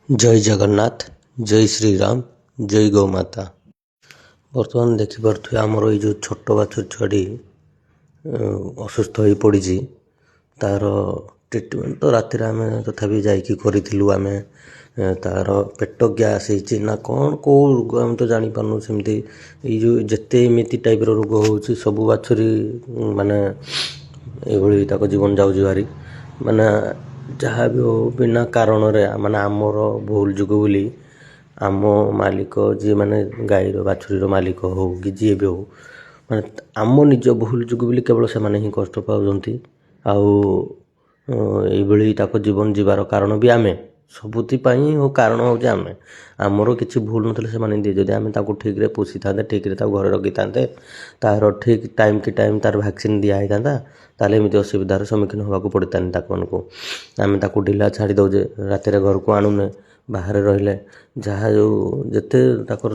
जय जगन्नाथ जय श्रीराम जय गौमाता। बर्तमान देखिपे आमर ये जो छोट बाछुरी छुआटी असुस्थ हो पड़ी तार ट्रिटमेंट तो राति आम तथापि जाकूँ आम तार पेट गैस ना कौन कौ रोग आम तो जापारू सेमती जो जिते एमती टाइप रोग हो सब बाछुरी माने ये जीवन जाऊँगी भारी माने जहाँ भी हो बिना कारण माने आमर भूल जुग बोली आम मालिक जी माने गाईर बाछुरीर मालिक हो कि जी भी हो माने आम निज भूल जुग बोली केवल से माने ही कष्ट पाउछंती आउ जीवन जीवार कारण भी आमे सबुपाई हो कारण हो आमे आमर किसी भूल नथिले से माने जदि आमे ताको ठीक रे पोषि था ठीक रे घरे रखी था तार ठीक टाइम की टाइम तार वैक्सीन दिया होता ताले एमती असुविधार सम्मुखीन होगा पड़ता मानक आम ताको ढिला छाड़ी दौजे राति घर को आणुने बाहर रहिले जहाँ जो जिते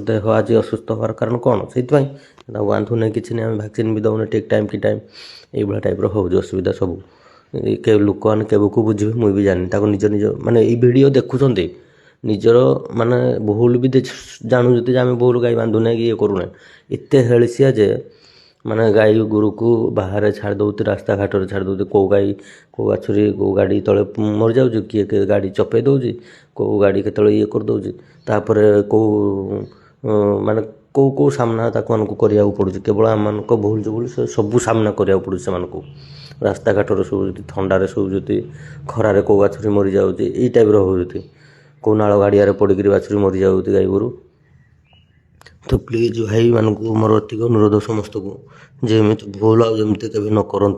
देह आज असुस्थ हवार कारण कौन से बांधु नहीं कि आम वैक्सीन भी दौने ठीक टाइम की टाइम ये टाइप हो असुविधा सब के लोक मैंने केबको बुझे मुझे भी जानी निज निज माने ये वीडियो देखुं निजर माने भूल भी जानू जे आम भूल गाई बांधुना कि ये करूना एत हेड़सिया जे माने गाई गोरु को बाहर छाड़ दौती रास्ता घाट छाड़ दौती कौ गाई कौ बाछुरी कौ गाड़ी तले मर जाऊँ किए गाड़ी चपे दौजी कौ गाड़ी के ये कर दौजी तापर कौ माने कौ कौ सामना ताको करिया पड़ू केवल आम भूल जो बोली सब सामना करिया पड़ू से रास्ता घाटर शोचती थंडारे शोचती खरारे कौ बाछुरी मरी जाऊँगी ये टाइप होती कौ नाल गाड़िया पड़क बाछुरी मरी जाऊँगी गाई गोरु। तो प्लीज भाई मानक मोर अतिक अनुरोध समस्त को जमी भूल आमती के न करूँ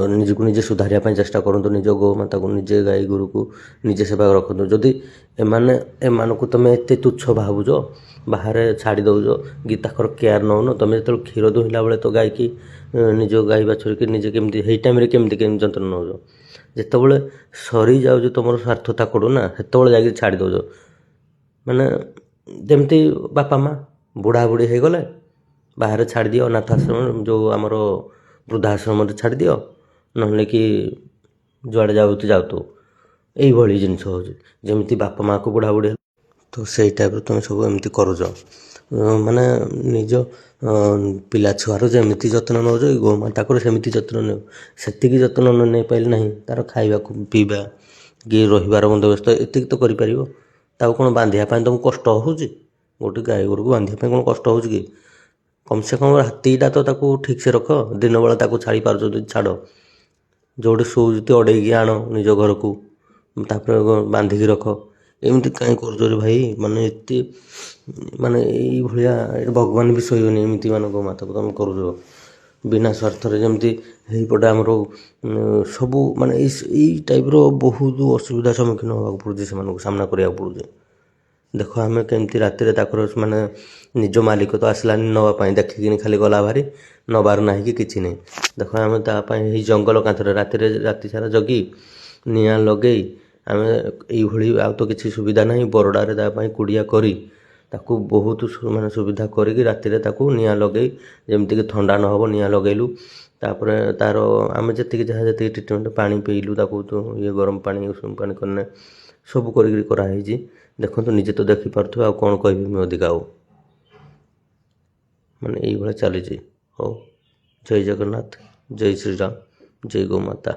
निज को निजे सुधारिया चेष्टा करूँ निज गौमाता को निजे गाई गोरु को निजे सेवा रखु जदि एम तुम एत तुच्छ भावुच बाहर छाड़ी दौज कि केयर नौन तुम जो क्षीर दुहिला बेले तो गाई की निज गाई बाछुरी की निजे केमती हे टाइम केमती जतन नौज जितेबाला सरी जाऊँ तुम स्वार्थता कड़ू ना से जा छाड़ी दौज माने जमती बापा माँ बुढ़ा बुढ़ी हो गले बाहर छाड़ दियो अनाथ आश्रम जो आमर वृद्धाश्रम छाड़ दियो ना कि जुआड़े जाऊ तो यही जिनस हो जमी बापा माँ को बुढ़ा बुढ़ी तो से टाइप तुम सब एमती करुच माने निज पिला छुआर जमी जत्न नौज गौमाता सेमती जत्न ने से जत्न न नहीं पाइले ना तार खाइबा पीवा कि रही बंदोबस्त एति तो कर कौन बांधियापाई तुमको कष्ट हो गोटे गाई गोरु को बांधियापाई कौन कष्ट हो कि कम से कम हाथीटा तो ताको ठीक से रख दिन बेला ताको छाड़ी पार छाड़ जोटे शोचती अड़ेगी आण निज घर को तापर बांधिकी रख एमती कहीं कर भाई माने एत माने ये भगवान भी सहनी एमती मान गौमाता को तुम कर बिना स्वार्थ जमी यहीपटे आमर सबू माने टाइप बहुत असुविधा सम्मुखीन होगा पड़े से सामना करा पड़े देख आम केमती राति माने निज मालिक तो आसलानी नवापाई देखिकी खाली गला भारी नबार ना कि किसी नहीं देख आम तापाई जंगल कांथरे राति सारा जगी निआ लगे आम ये आ तो किसी सुविधा ना बरडारे कुड़िया करी ताकू बहुत माने सुविधा करी राति निआ लगे जमीक थंडा न हो निआ लगेलु तापर तार आम जी जहाँ जी ट्रिटमेंट पानी पीलु तो ये गरम पानी उषुम पानी करने सब कराई देखो तो निजे तो देखिपे आ कौन कह अधिका आउ माने ये चली हो। जय जगन्नाथ जय श्रीराम जय गौमाता।